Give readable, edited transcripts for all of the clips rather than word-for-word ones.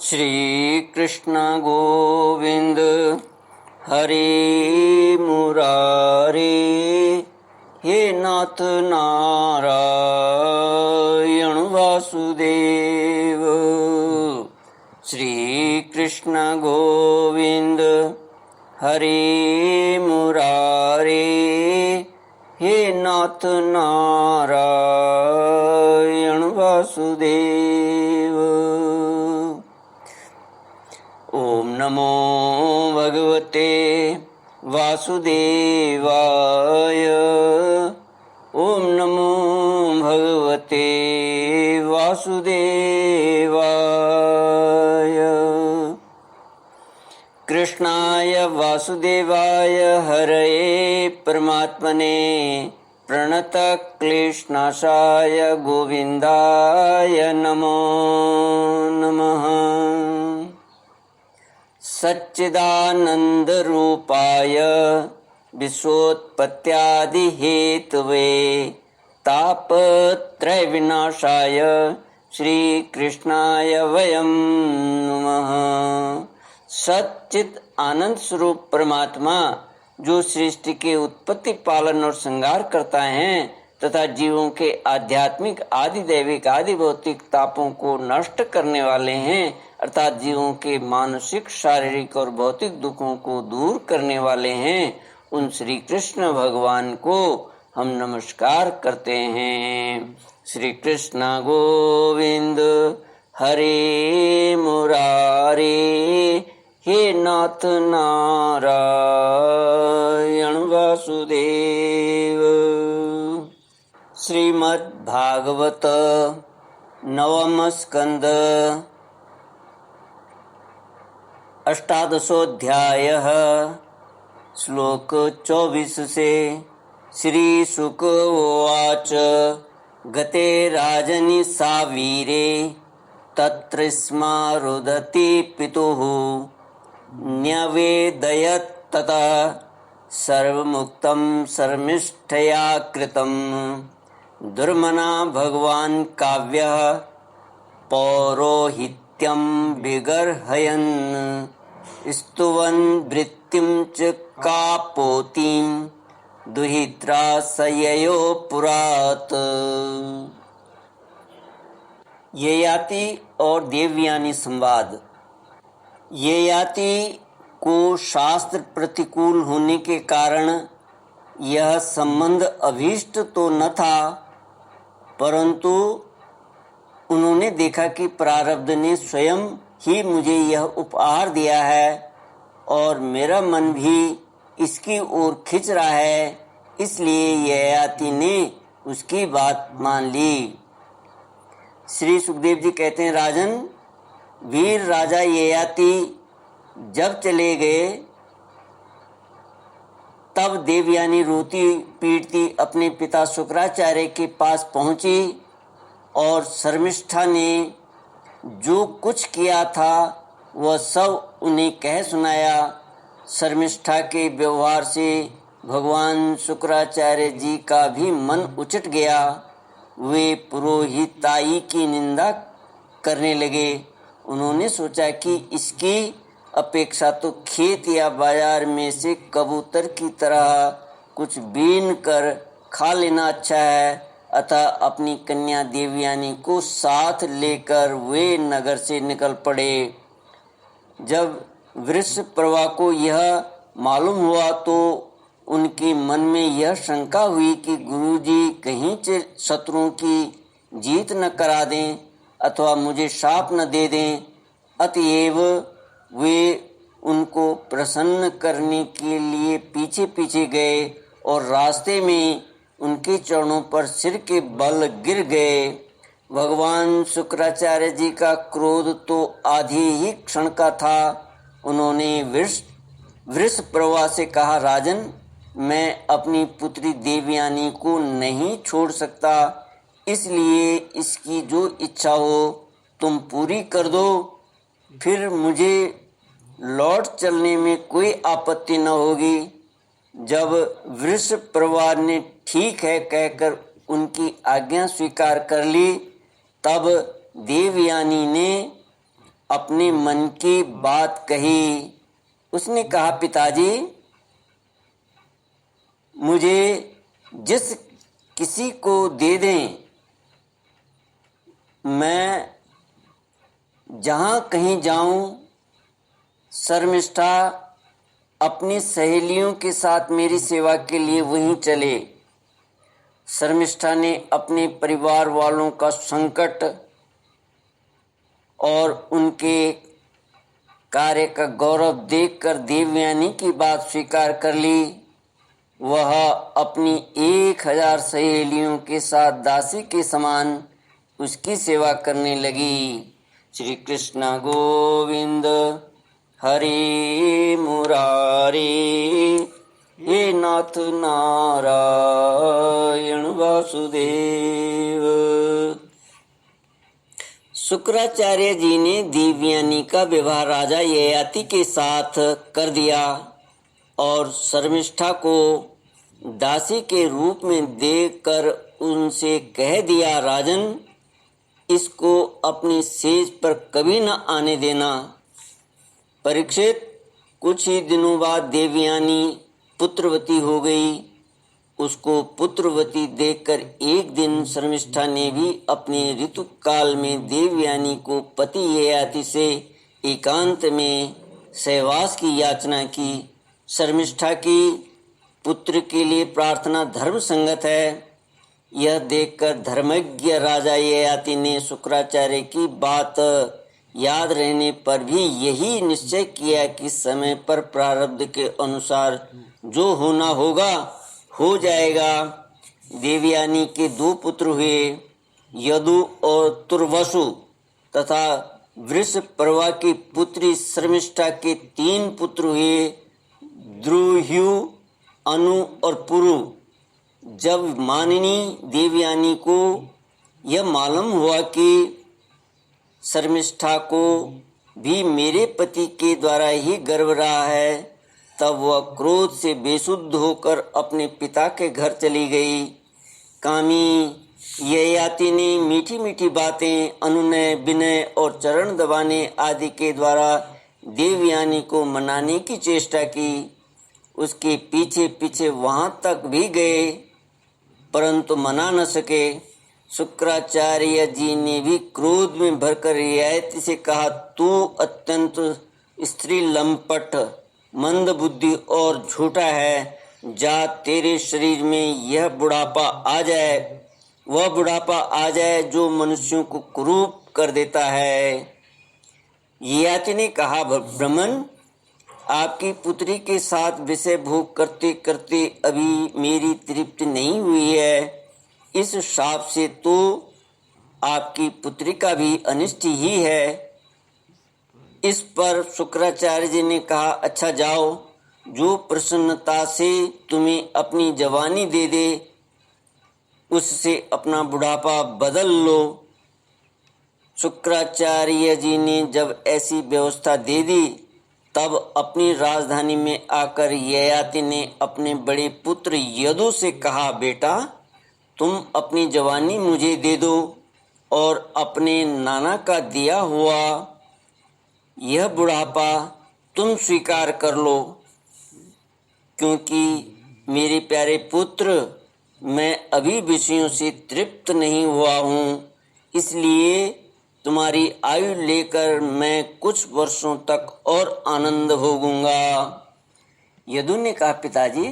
श्री कृष्ण गोविंद हरे मुरारे, हे नाथ नारायण वासुदेव। श्री कृष्ण गोविंद हरे मुरारे, हे नाथ नारायण वासुदेव। ओम नमो भगवते वासुदेवाय। ओम नमो भगवते वासुदेवाय। कृष्णाय वासुदेवाय हरये परमात्मने प्रणतक्लेशनाशाय गोविन्दाय नमो नमः। सच्चिदानन्दरूपाय विश्वोत्पत्त्यादिहेतवे तापत्रयविनाशाय श्रीकृष्णाय वयं नमः। सच्चिद आनंद स्वरूप परमात्मा जो सृष्टि के उत्पत्ति, पालन और संहार करता है तथा जीवों के आध्यात्मिक, आदि दैविक, आदि भौतिक तापों को नष्ट करने वाले हैं, अर्थात जीवों के मानसिक, शारीरिक और भौतिक दुखों को दूर करने वाले हैं, उन श्री कृष्ण भगवान को हम नमस्कार करते हैं। श्री कृष्ण गोविंद हरे मुरारे, हे नाथ नारायण वासुदेव। श्रीमद् भागवत नवम स्कंद अष्टादशोऽध्यायः श्लोक 24 से। श्री शुक उवाच गते राजनि सावीरे तत्र स्म रुदति पितुः न्यवेदयत् ततः सर्वमुक्तं शर्मिष्ठया कृतं दुर्मना भगवान् काव्यः पौरोहित्यं विगर्हयन् स्तुवन् वृत्तिं च कापोतिं दुहित्रा सययो पुरात्। ययाति और देवयानी संवाद। ययाति को शास्त्र प्रतिकूल होने के कारण यह संबंध अभीष्ट तो न था, परंतु उन्होंने देखा कि प्रारब्ध ने स्वयं ही मुझे यह उपहार दिया है और मेरा मन भी इसकी ओर खिंच रहा है, इसलिए ययाति ने उसकी बात मान ली। श्री सुखदेव जी कहते हैं, राजन, वीर राजा ययाति जब चले गए तब देवयानी रोती पीटती अपने पिता शुक्राचार्य के पास पहुंची और शर्मिष्ठा ने जो कुछ किया था वह सब उन्हें कह सुनाया। शर्मिष्ठा के व्यवहार से भगवान शुक्राचार्य जी का भी मन उचट गया। वे पुरोहिताई की निंदा करने लगे। उन्होंने सोचा कि इसकी अपेक्षा तो खेत या बाजार में से कबूतर की तरह कुछ बीन कर खा लेना अच्छा है। अतः अपनी कन्या देवयानी को साथ लेकर वे नगर से निकल पड़े। जब वृषप्रभा को यह मालूम हुआ तो उनके मन में यह शंका हुई कि गुरुजी कहीं शत्रुओं की जीत न करा दें अथवा मुझे शाप न दे दें। अतएव वे उनको प्रसन्न करने के लिए पीछे पीछे गए और रास्ते में उनके चरणों पर सिर के बल गिर गए। भगवान शुक्राचार्य जी का क्रोध तो आधी ही क्षण का था। उन्होंने वृषप्रभा से कहा, राजन, मैं अपनी पुत्री देवयानी को नहीं छोड़ सकता, इसलिए इसकी जो इच्छा हो तुम पूरी कर दो, फिर मुझे लौट चलने में कोई आपत्ति न होगी। जब वृषप्रभा ने ठीक है कहकर उनकी आज्ञा स्वीकार कर ली, तब देवयानी ने अपने मन की बात कही। उसने कहा, पिताजी, मुझे जिस किसी को दे दें, मैं जहाँ कहीं जाऊँ, शर्मिष्ठा अपनी सहेलियों के साथ मेरी सेवा के लिए वहीं चले। शर्मिष्ठा ने अपने परिवार वालों का संकट और उनके कार्य का गौरव देखकर देवयानी की बात स्वीकार कर ली। वह अपनी 1000 सहेलियों के साथ दासी के समान उसकी सेवा करने लगी। श्री कृष्ण गोविंद हरे मुरारे, हे नाथ नारायण वासुदेव। शुक्राचार्य जी ने देवयानी का विवाह राजा ययाति के साथ कर दिया और शर्मिष्ठा को दासी के रूप में देकर उनसे कह दिया, राजन, इसको अपनी सेज पर कभी न आने देना। परीक्षित, कुछ ही दिनों बाद देवयानी पुत्रवती हो गई। उसको पुत्रवती देखकर एक दिन शर्मिष्ठा ने भी अपने ऋतु काल में देवयानी को पति ययाति से एकांत में सहवास की याचना की। शर्मिष्ठा की पुत्र के लिए प्रार्थना धर्म संगत है। यह देखकर धर्मज्ञ राजा ययाति ने शुक्राचार्य की बात याद रहने पर भी यही निश्चय किया कि समय पर प्रारब्ध के अनुसार जो होना होगा हो जाएगा। देवयानी के 2 पुत्र हुए, यदु और तुर्वसु, तथा वृषपर्वा की पुत्री शर्मिष्ठा के 3 पुत्र हुए, द्रुह्यु, अनु और पुरु। जब मानिनी देवयानी को यह मालूम हुआ कि शर्मिष्ठा को भी मेरे पति के द्वारा ही गर्भ रहा है, तब वह क्रोध से बेसुध होकर अपने पिता के घर चली गई। कामी ययाति ने मीठी मीठी बातें, अनुनय, विनय और चरण दबाने आदि के द्वारा देवयानी को मनाने की चेष्टा की। उसके पीछे पीछे वहां तक भी गए, परंतु मना न सके। शुक्राचार्य जी ने भी क्रोध में भरकर ययाति से कहा, तू अत्यंत स्त्री लंपट, मंद बुद्धि और झूठा है। जा, तेरे शरीर में यह बुढ़ापा आ जाए, वह बुढ़ापा आ जाए जो मनुष्यों को कुरूप कर देता है। ययाति ने कहा, ब्राह्मण, आपकी पुत्री के साथ विषय भोग करते करते अभी मेरी तृप्ति नहीं हुई है। इस शाप से तो आपकी पुत्री का भी अनिष्ट ही है। इस पर शुक्राचार्य जी ने कहा, अच्छा जाओ, जो प्रसन्नता से तुम्हें अपनी जवानी दे दे उससे अपना बुढ़ापा बदल लो। शुक्राचार्य जी ने जब ऐसी व्यवस्था दे दी, तब अपनी राजधानी में आकर ययाति ने अपने बड़े पुत्र यदु से कहा, बेटा, तुम अपनी जवानी मुझे दे दो और अपने नाना का दिया हुआ यह बुढ़ापा तुम स्वीकार कर लो, क्योंकि मेरे प्यारे पुत्र, मैं अभी विषयों से तृप्त नहीं हुआ हूँ, इसलिए तुम्हारी आयु लेकर मैं कुछ वर्षों तक और आनंद भोगूंगा। यदु ने कहा, पिताजी,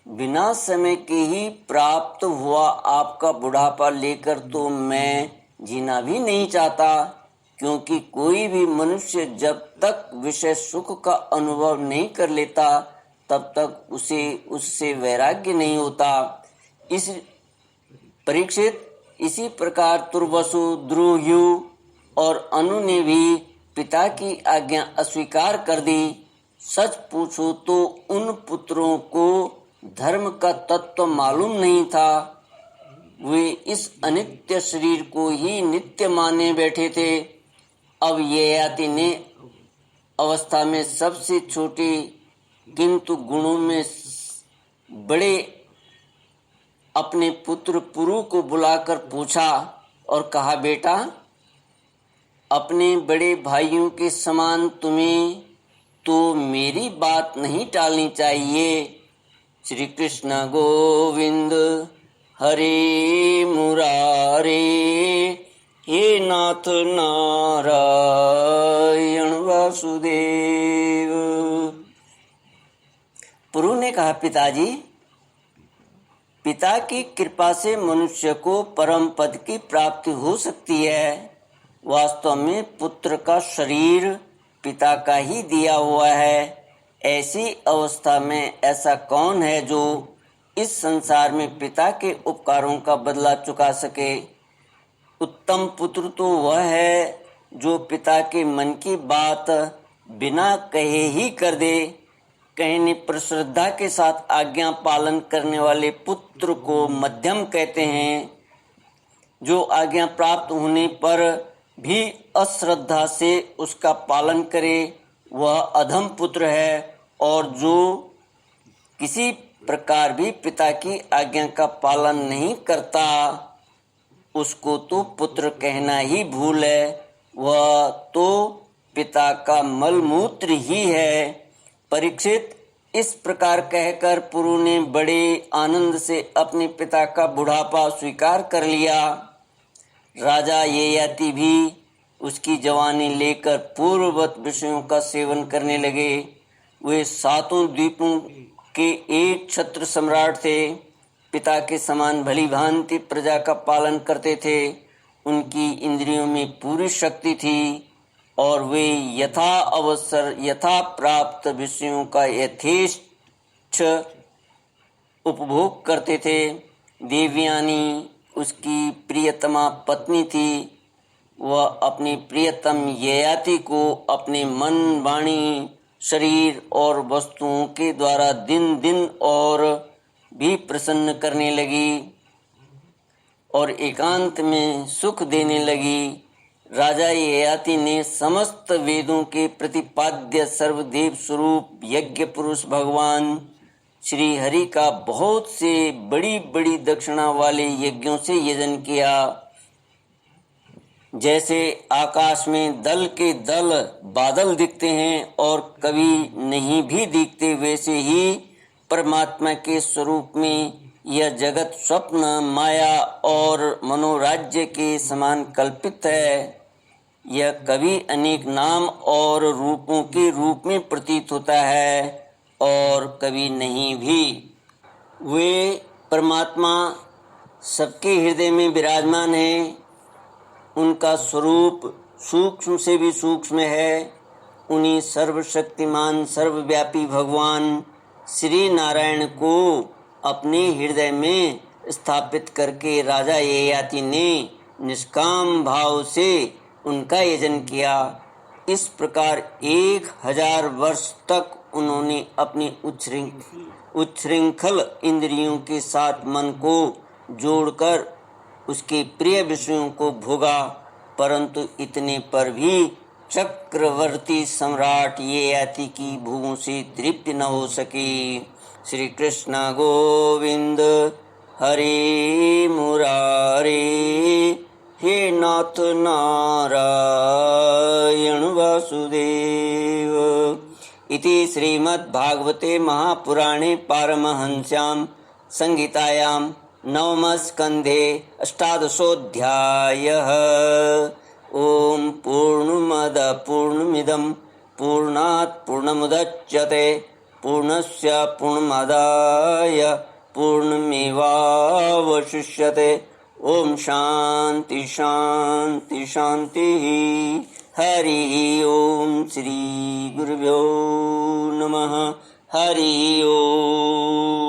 बिना समय के ही प्राप्त हुआ आपका बुढ़ापा लेकर तो मैं जीना भी नहीं चाहता, क्योंकि कोई भी मनुष्य जब तक विषय सुख का अनुभव नहीं कर लेता तब तक उसे उससे वैराग्य नहीं होता। इस परीक्षित, इसी प्रकार तुर्वसु, द्रुह्यु और अनु ने भी पिता की आज्ञा अस्वीकार कर दी। सच पूछो तो उन पुत्रों को धर्म का तत्व मालूम नहीं था। वे इस अनित्य शरीर को ही नित्य माने बैठे थे। अब ययाति ने अवस्था में सबसे छोटे किंतु गुणों में बड़े अपने पुत्र पुरु को बुलाकर पूछा और कहा, बेटा, अपने बड़े भाइयों के समान तुम्हें तो मेरी बात नहीं टालनी चाहिए। श्री कृष्ण गोविंद हरे मुरारे, हे नाथ नारायण वासुदेव। पुरु ने कहा, पिताजी, पिता की कृपा से मनुष्य को परम पद की प्राप्ति हो सकती है। वास्तव में पुत्र का शरीर पिता का ही दिया हुआ है। ऐसी अवस्था में ऐसा कौन है जो इस संसार में पिता के उपकारों का बदला चुका सके। उत्तम पुत्र तो वह है जो पिता के मन की बात बिना कहे ही कर दे। कहने पर श्रद्धा के साथ आज्ञा पालन करने वाले पुत्र को मध्यम कहते हैं। जो आज्ञा प्राप्त होने पर भी अश्रद्धा से उसका पालन करे वह अधम पुत्र है, और जो किसी प्रकार भी पिता की आज्ञा का पालन नहीं करता उसको तो पुत्र कहना ही भूल है। वह तो पिता का मलमूत्र ही है। परीक्षित, इस प्रकार कहकर पुरु ने बड़े आनंद से अपने पिता का बुढ़ापा स्वीकार कर लिया। राजा ययाति भी उसकी जवानी लेकर पूर्ववत विषयों का सेवन करने लगे। वे सातों द्वीपों के एक छत्र सम्राट थे। पिता के समान भली भांति प्रजा का पालन करते थे। उनकी इंद्रियों में पूरी शक्ति थी और वे यथा अवसर यथा प्राप्त विषयों का यथेष्ट उपभोग करते थे। देवयानी उसकी प्रियतमा पत्नी थी। वह अपने प्रियतम ययाति को अपने मन, वाणी, शरीर और वस्तुओं के द्वारा दिन दिन और भी प्रसन्न करने लगी और एकांत में सुख देने लगी। राजा ययाति ने समस्त वेदों के प्रतिपाद्य सर्वदेव स्वरूप यज्ञ पुरुष भगवान श्री हरि का बहुत से बड़ी बड़ी दक्षिणा वाले यज्ञों से यजन किया। जैसे आकाश में दल के दल बादल दिखते हैं और कभी नहीं भी दिखते, वैसे ही परमात्मा के स्वरूप में यह जगत स्वप्न, माया और मनोराज्य के समान कल्पित है। यह कभी अनेक नाम और रूपों के रूप में प्रतीत होता है और कभी नहीं भी। वे परमात्मा सबके हृदय में विराजमान है। उनका स्वरूप सूक्ष्म से भी सूक्ष्म है। उन्हीं सर्वशक्तिमान सर्वव्यापी भगवान श्री नारायण को अपने हृदय में स्थापित करके राजा ययाति ने निष्काम भाव से उनका यजन किया। इस प्रकार 1000 वर्ष तक उन्होंने अपनी उच्छृंखल इंद्रियों के साथ मन को जोड़कर उसके प्रिय विषयों को भोगा, परंतु इतने पर भी चक्रवर्ती सम्राट ययाति की भोगों से तृप्ति न हो सकी। श्री कृष्ण गोविंद हरे मुरारे, हे नाथ नारायण वासुदेव। इति श्रीमद्भागवते महापुराणे पारमहंस्यां संहितायां नवमस्कन्धे अष्टादशोऽध्यायः। ॐ पूर्णमद पूर्णमिदं पूर्णात् पूर्णमुदच्यते पूर्णस्य पूर्णमादाय पूर्णमेवावशिष्यते। ॐ शान्ति शान्ति शान्तिः। हरि ओम श्री गुरुभ्यो नमः। हरि ओम।